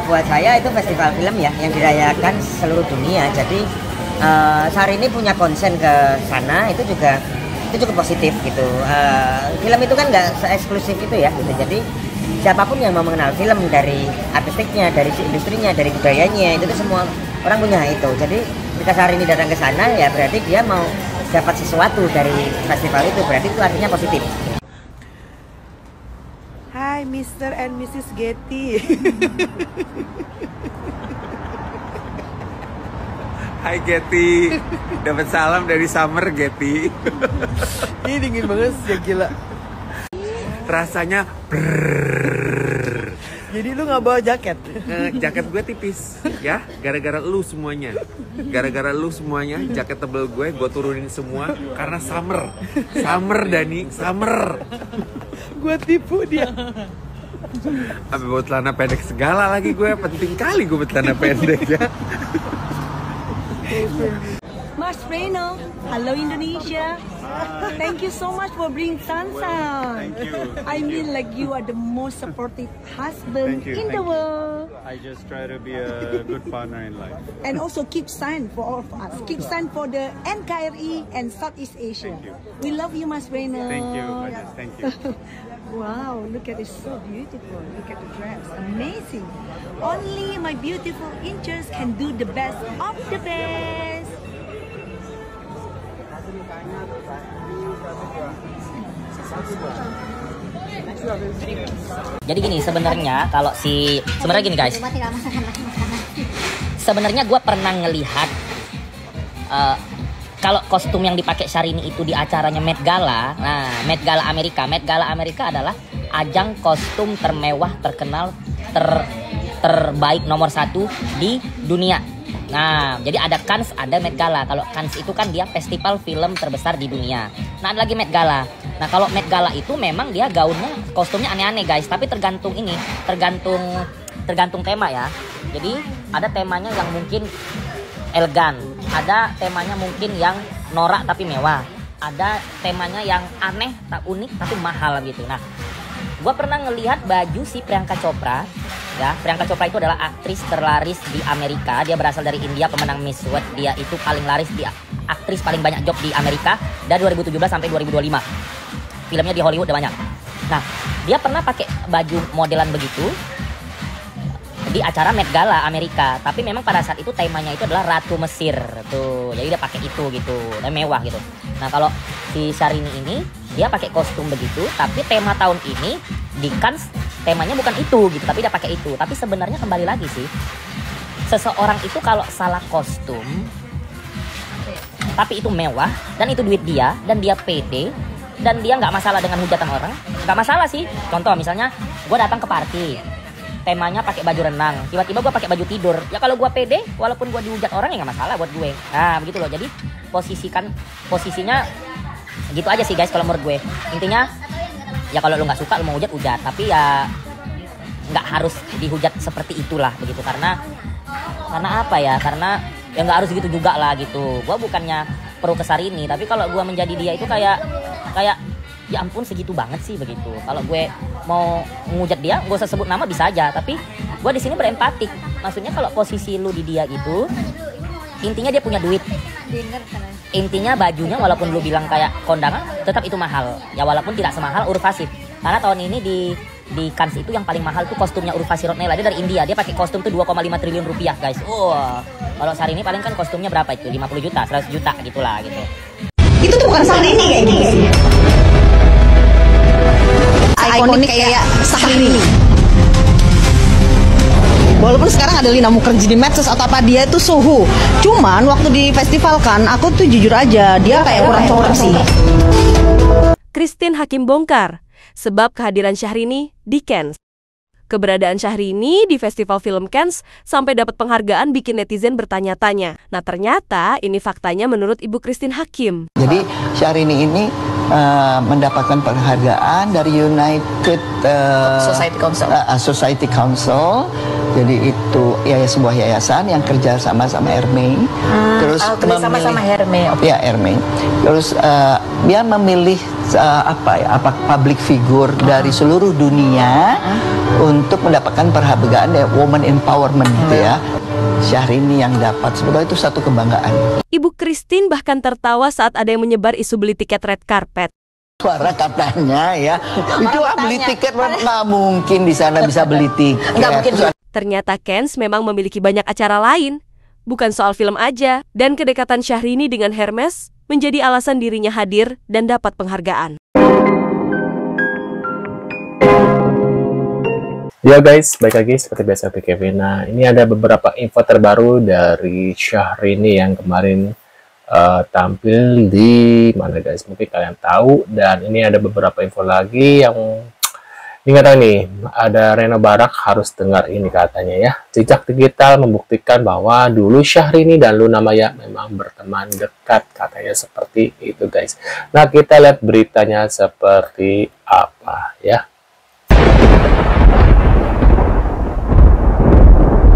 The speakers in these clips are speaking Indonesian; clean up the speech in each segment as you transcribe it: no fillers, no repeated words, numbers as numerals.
Buat saya itu festival film ya yang dirayakan seluruh dunia. Jadi Syahrini punya konsen ke sana itu cukup positif gitu. Film itu kan nggak se-eksklusif itu ya gitu. Jadi siapapun yang mau mengenal film, dari artistiknya, dari industrinya, dari budayanya, itu tuh semua orang punya itu. Jadi ketika Syahrini datang ke sana ya berarti dia mau dapat sesuatu dari festival itu, berarti itu artinya positif. Hai Mr. and Mrs. Getty. Hai Getty, dapat salam dari Summer Getty. Ini dingin banget sih, gila. Rasanya brrrr. Jadi lu nggak bawa jaket? Jaket gue tipis, ya, gara-gara lu semuanya. Gara-gara lu semuanya, jaket tebel gue turunin semua karena summer. Summer Dani, summer. Gue tipu dia. Sampai bawa celana pendek segala lagi gue, penting kali gue celana pendek ya. Mas Reno, hello Indonesia. Thank you so much for bringing Sansan. Thank you. I mean, like you are the most supportive husband in the world. I just try to be a good partner in life. And also keep sign for all of us. Keep sign for the NKRI and Southeast Asia. Thank you. We love you, Mas Reno. Thank you, Vanessa. Thank you. Wow, look at it, so beautiful. Look at the dress, amazing. Only my beautiful angels can do the best of the best. Jadi gini sebenarnya gini guys, sebenarnya gue pernah ngelihat kalau kostum yang dipakai Syahrini itu di acaranya Met Gala. Nah, Met Gala Amerika adalah ajang kostum termewah, terkenal, terbaik nomor 1 di dunia. Nah, jadi ada Cannes, ada Met Gala. Kalau Cannes itu kan dia festival film terbesar di dunia. Nah, ada lagi Met Gala. Nah, kalau Met Gala itu memang dia gaunnya, kostumnya aneh-aneh guys. Tapi tergantung tema ya. Jadi ada temanya yang mungkin elegan, ada temanya mungkin yang norak tapi mewah, ada temanya yang aneh tak unik tapi mahal gitu. Nah, gue pernah ngelihat baju si Priyanka Chopra. Ya, Priyanka Chopra itu adalah aktris terlaris di Amerika. Dia berasal dari India, pemenang Miss World. Dia itu paling laris, di aktris paling banyak job di Amerika dari 2017 sampai 2025. Filmnya di Hollywood udah banyak. Nah, dia pernah pakai baju modelan begitu di acara Met Gala Amerika, tapi memang pada saat itu temanya itu adalah Ratu Mesir tuh, jadi dia pakai itu gitu, dan mewah gitu. Nah, kalau si Syahrini ini dia pakai kostum begitu, tapi tema tahun ini di Cannes temanya bukan itu gitu, tapi dia pakai itu. Tapi sebenarnya kembali lagi sih, seseorang itu kalau salah kostum, tapi itu mewah dan itu duit dia dan dia pede dan dia nggak masalah dengan hujatan orang, nggak masalah sih. Contoh misalnya, gue datang ke party, temanya pakai baju renang, tiba-tiba gue pakai baju tidur, ya kalau gue pede walaupun gue dihujat orang ya nggak masalah buat gue. Nah begitu loh, jadi posisinya gitu aja sih guys kalau menurut gue. Intinya ya kalau lu nggak suka lu mau hujat, tapi ya nggak harus dihujat seperti itulah begitu, karena apa ya, karena ya nggak harus gitu juga lah gitu. Gue bukannya pro ke Syahrini, tapi kalau gue menjadi dia itu kayak ya ampun segitu banget sih begitu. Kalau gue mau ngujat dia, gak usah sebut nama bisa aja. Tapi gue di sini berempatik. Maksudnya kalau posisi lu di dia gitu, intinya dia punya duit. Intinya bajunya walaupun lu bilang kayak kondangan, tetap itu mahal. Ya walaupun tidak semahal Urvashi. Karena tahun ini di Cannes itu yang paling mahal tuh kostumnya Urvashi Rotnela. Dia dari India. Dia pakai kostum tuh 2,5 triliun rupiah guys. Kalau Syahrini paling kan kostumnya berapa itu? 50 juta, 100 juta gitulah gitu. Itu tuh bukan Syahrini kayak gitu sih. Ikonik kayak Syahrini. Walaupun sekarang ada Lina Mukherjee di medsos atau apa, dia tuh suhu. Cuman waktu di festival kan, aku tuh jujur aja, dia kayak kurang cocok sih. Christine Hakim bongkar sebab kehadiran Syahrini di Cannes. Keberadaan Syahrini di Festival Film Cannes sampai dapat penghargaan bikin netizen bertanya-tanya. Nah ternyata ini faktanya menurut Ibu Christine Hakim. Jadi Syahrini ini mendapatkan penghargaan dari United Society Council Jadi itu sebuah yayasan yang kerja sama Hermes. Terus sama Hermes. Ya, Hermes. Terus dia memilih public figure dari seluruh dunia untuk mendapatkan penghargaan woman empowerment gitu ya. Syahrini yang dapat, sebetulnya itu satu kebanggaan. Ibu Christine bahkan tertawa saat ada yang menyebar isu beli tiket red carpet. Suara katanya ya, itu beli tiket nggak mungkin di sana bisa beli tiket. Nggak mungkin. Ternyata Kenz memang memiliki banyak acara lain, bukan soal film aja. Dan kedekatan Syahrini dengan Hermes menjadi alasan dirinya hadir dan dapat penghargaan. Yo guys, balik lagi seperti biasa di Kevin. Nah, ini ada beberapa info terbaru dari Syahrini yang kemarin tampil di mana guys? Mungkin kalian tahu. Dan ini ada beberapa info lagi yang ini nggak tahu nih. Ada Reno Barak harus dengar ini katanya ya. Jejak digital membuktikan bahwa dulu Syahrini dan Luna Maya memang berteman dekat, katanya seperti itu guys. Nah, kita lihat beritanya seperti apa ya.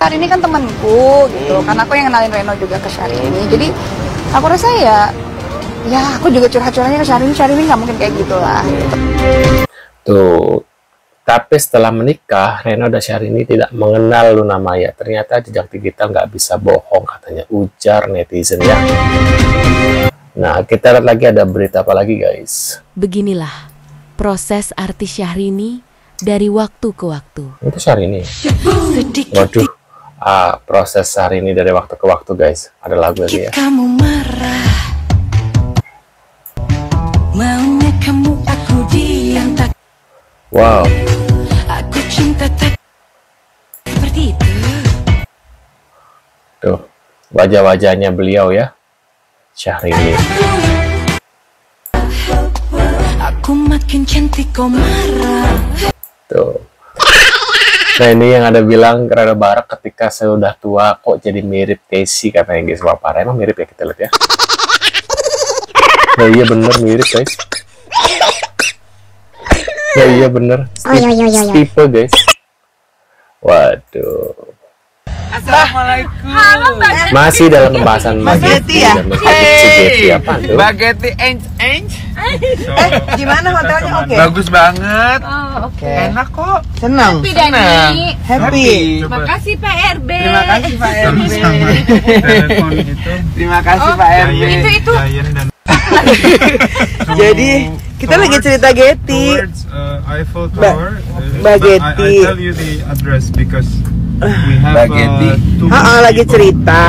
Syahrini kan temanku gitu, karena aku yang kenalin Reno juga ke Syahrini. Jadi aku rasa ya aku juga curhat-curhatnya ke Syahrini. Syahrini nggak mungkin kayak gitulah. Gitu. Tuh, tapi setelah menikah, Reno dan Syahrini tidak mengenal Luna Maya. Ternyata jejak digital nggak bisa bohong, katanya ujar netizen ya. Nah, kita lihat lagi ada berita apa lagi guys. Beginilah proses artis Syahrini dari waktu ke waktu. Itu Syahrini. Waduh. Proses hari ini dari waktu ke waktu guys. Ada lagu lagi ya. Kamu marah, maunya kamu aku diam tak. Wow. Aku cinta tak seperti itu. Tuh, wajah-wajahnya beliau ya, Syahrini. Aku makin cantik kau marah. Tuh. Nah, ini yang ada bilang Reno Barak ketika saya udah tua kok jadi mirip Casey, katanya guys. Wah, parah, emang mirip ya, kita lihat ya. Nah, iya bener mirip guys. Nah, iya bener. Tipe guys. Waduh. Assalamualaikum. Masih dalam pembahasan Mbak Getty ya? Getty apa tuh? Mbak Getty gimana hotelnya? Oke. Bagus banget. Oke. Enak kok. Senang. Happy Dani. Happy. Terima kasih Pak RB. Terima kasih Pak RB. Telepon itu. Terima kasih Pak RB. Itu. Dan Jadi kita lagi cerita Getty. towards Eiffel Tower. Mbak But Getty. I tell you the address because we have Mbak Getty. too many Lagi people. cerita.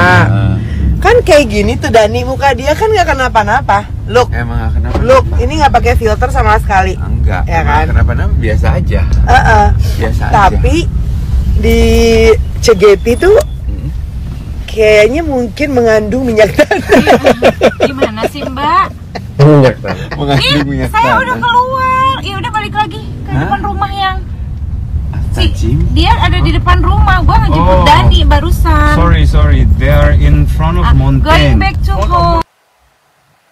Kan kayak gini tuh Dani, muka dia kan nggak kenapa-napa. Look, Emang gak kenapa? look, ini nggak pakai filter sama sekali. Enggak, Ya emang kan? kenapa-napa biasa aja. Biasa aja. Tapi di Cegeti tuh kayaknya mungkin mengandung minyak tanah. Gimana sih Mbak? Minyak tanah. Mengandung minyak Saya udah tanah. keluar. Ya udah balik lagi ke depan rumah yang Tajim. dia ada di depan rumah. Gua ngejemput Oh. Dani barusan. Sorry, they are in front of Going Montaigne. back to home.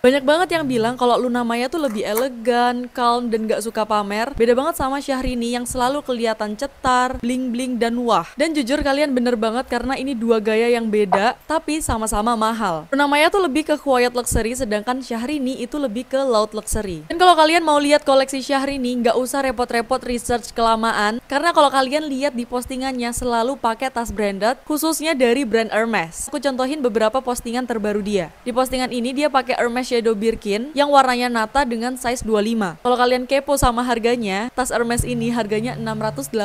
Banyak banget yang bilang kalau Luna Maya tuh lebih elegan, calm, dan gak suka pamer. Beda banget sama Syahrini yang selalu kelihatan cetar, bling-bling, dan wah. Dan jujur kalian bener banget karena ini dua gaya yang beda, tapi sama-sama mahal. Luna Maya tuh lebih ke quiet luxury, sedangkan Syahrini itu lebih ke loud luxury. Dan kalau kalian mau lihat koleksi Syahrini, gak usah repot-repot research kelamaan, karena kalau kalian lihat di postingannya selalu pakai tas branded, khususnya dari brand Hermes. Aku contohin beberapa postingan terbaru dia. Di postingan ini dia pakai Hermes Shadow Birkin yang warnanya nata dengan size 25. Kalau kalian kepo sama harganya, tas Hermes ini harganya 680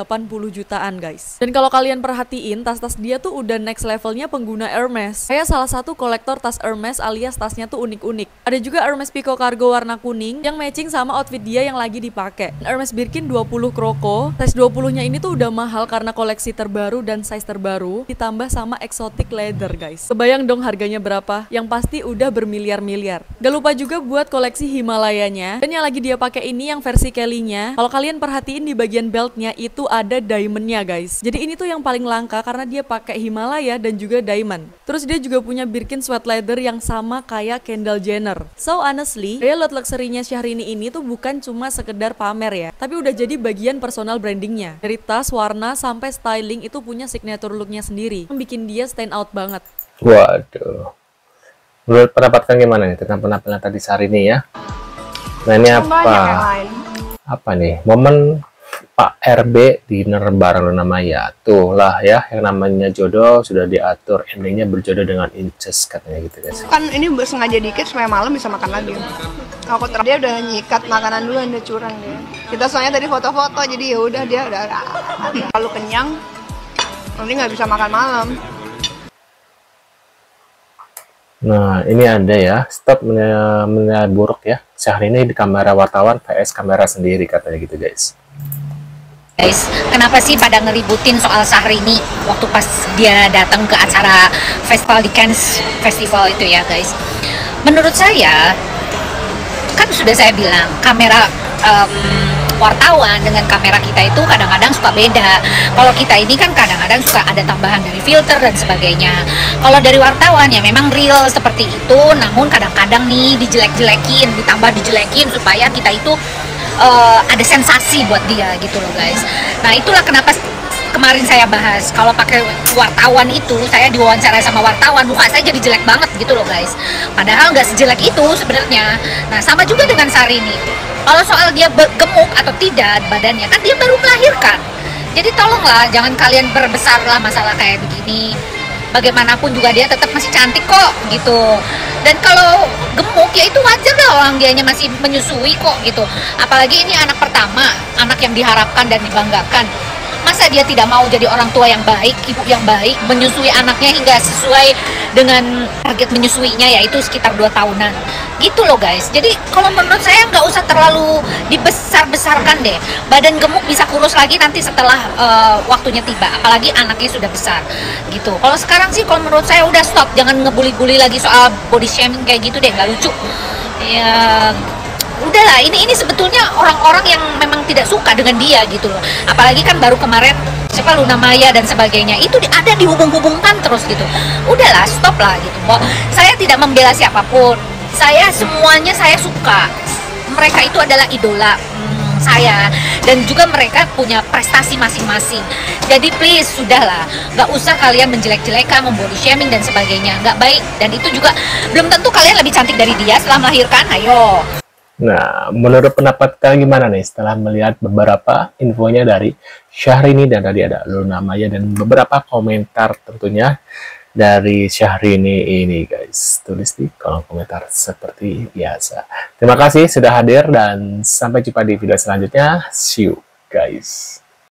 jutaan guys. Dan kalau kalian perhatiin, tas-tas dia tuh udah next levelnya pengguna Hermes. Kayak salah satu kolektor tas Hermes alias tasnya tuh unik-unik. Ada juga Hermes Pico Cargo warna kuning yang matching sama outfit dia yang lagi dipakai. Hermes Birkin 20 Croco, size 20-nya ini tuh udah mahal karena koleksi terbaru dan size terbaru, ditambah sama exotic leather guys. Kebayang dong harganya berapa? Yang pasti udah bermiliar-miliar. Gak lupa juga buat koleksi Himalayanya. Dan yang lagi dia pakai ini yang versi Kelly-nya. Kalau kalian perhatiin di bagian beltnya itu ada diamondnya guys. Jadi ini tuh yang paling langka karena dia pakai Himalaya dan juga diamond. Terus dia juga punya Birkin sweat leather yang sama kayak Kendall Jenner. So honestly, gaya lot luxury-nya Syahrini ini tuh bukan cuma sekedar pamer ya, tapi udah jadi bagian personal brandingnya. Dari tas, warna, sampai styling itu punya signature look-nya sendiri, yang bikin dia stand out banget. Waduh. Menurut pendapat kalian gimana nih tentang penampilan tadi Syahrini ya? Nah ini apa? Apa nih? Momen Pak RB dinner bareng Luna Maya. Tuh lah ya, yang namanya jodoh sudah diatur, endingnya berjodoh dengan Inces katanya gitu guys. Kan ini sengaja dikit supaya malam bisa makan lagi. Aku dia udah nyikat makanan dulu, udah curang dia. Kita soalnya tadi foto-foto, jadi ya udah dia udah terlalu kenyang, nanti nggak bisa makan malam. Nah ini ada ya, stop menilai buruk ya. Syahrini di kamera wartawan vs kamera sendiri katanya gitu guys. Guys, kenapa sih pada ngeributin soal Syahrini waktu pas dia datang ke acara festival di Cannes Festival itu ya guys? Menurut saya, kan sudah saya bilang kamera wartawan dengan kamera kita itu kadang-kadang suka beda. Kalau kita ini kan kadang-kadang suka ada tambahan dari filter dan sebagainya. Kalau dari wartawan ya memang real seperti itu, namun kadang-kadang nih dijelek-jelekin, ditambah dijelekin supaya kita itu ada sensasi buat dia gitu loh guys. Nah itulah kenapa kemarin saya bahas kalau pakai wartawan itu, saya diwawancara sama wartawan, muka saya jadi jelek banget gitu loh guys. Padahal nggak sejelek itu sebenarnya. Nah sama juga dengan Syahrini. Kalau soal dia gemuk atau tidak badannya, kan dia baru melahirkan. Jadi tolonglah jangan kalian berbesarlah masalah kayak begini. Bagaimanapun juga dia tetap masih cantik kok gitu. Dan kalau gemuk ya itu wajar lah, orang dianya masih menyusui kok gitu. Apalagi ini anak pertama, anak yang diharapkan dan dibanggakan. Masa dia tidak mau jadi orang tua yang baik, ibu yang baik, menyusui anaknya hingga sesuai dengan target menyusuinya, yaitu sekitar 2 tahunan. Gitu loh guys. Jadi kalau menurut saya nggak usah terlalu dibesar-besarkan deh. Badan gemuk bisa kurus lagi nanti setelah waktunya tiba. Apalagi anaknya sudah besar. Gitu. Kalau sekarang sih kalau menurut saya udah stop. Jangan ngebully-bully lagi soal body shaming kayak gitu deh. Nggak lucu. Ya udahlah, ini sebetulnya orang-orang yang memang tidak suka dengan dia gitu loh. Apalagi kan baru kemarin siapa Luna Maya dan sebagainya itu ada dihubung-hubungkan terus gitu. Udahlah, stop lah gitu. Saya tidak membela siapapun. Saya semuanya saya suka. Mereka itu adalah idola saya, dan juga mereka punya prestasi masing-masing. Jadi please sudahlah, nggak usah kalian menjelek-jelekan, membody shaming dan sebagainya, nggak baik. Dan itu juga belum tentu kalian lebih cantik dari dia setelah melahirkan. Ayo. Nah, menurut pendapat kalian gimana nih setelah melihat beberapa infonya dari Syahrini dan tadi ada Luna Maya dan beberapa komentar tentunya dari Syahrini ini guys. Tulis di kolom komentar seperti biasa. Terima kasih sudah hadir dan sampai jumpa di video selanjutnya. See you guys.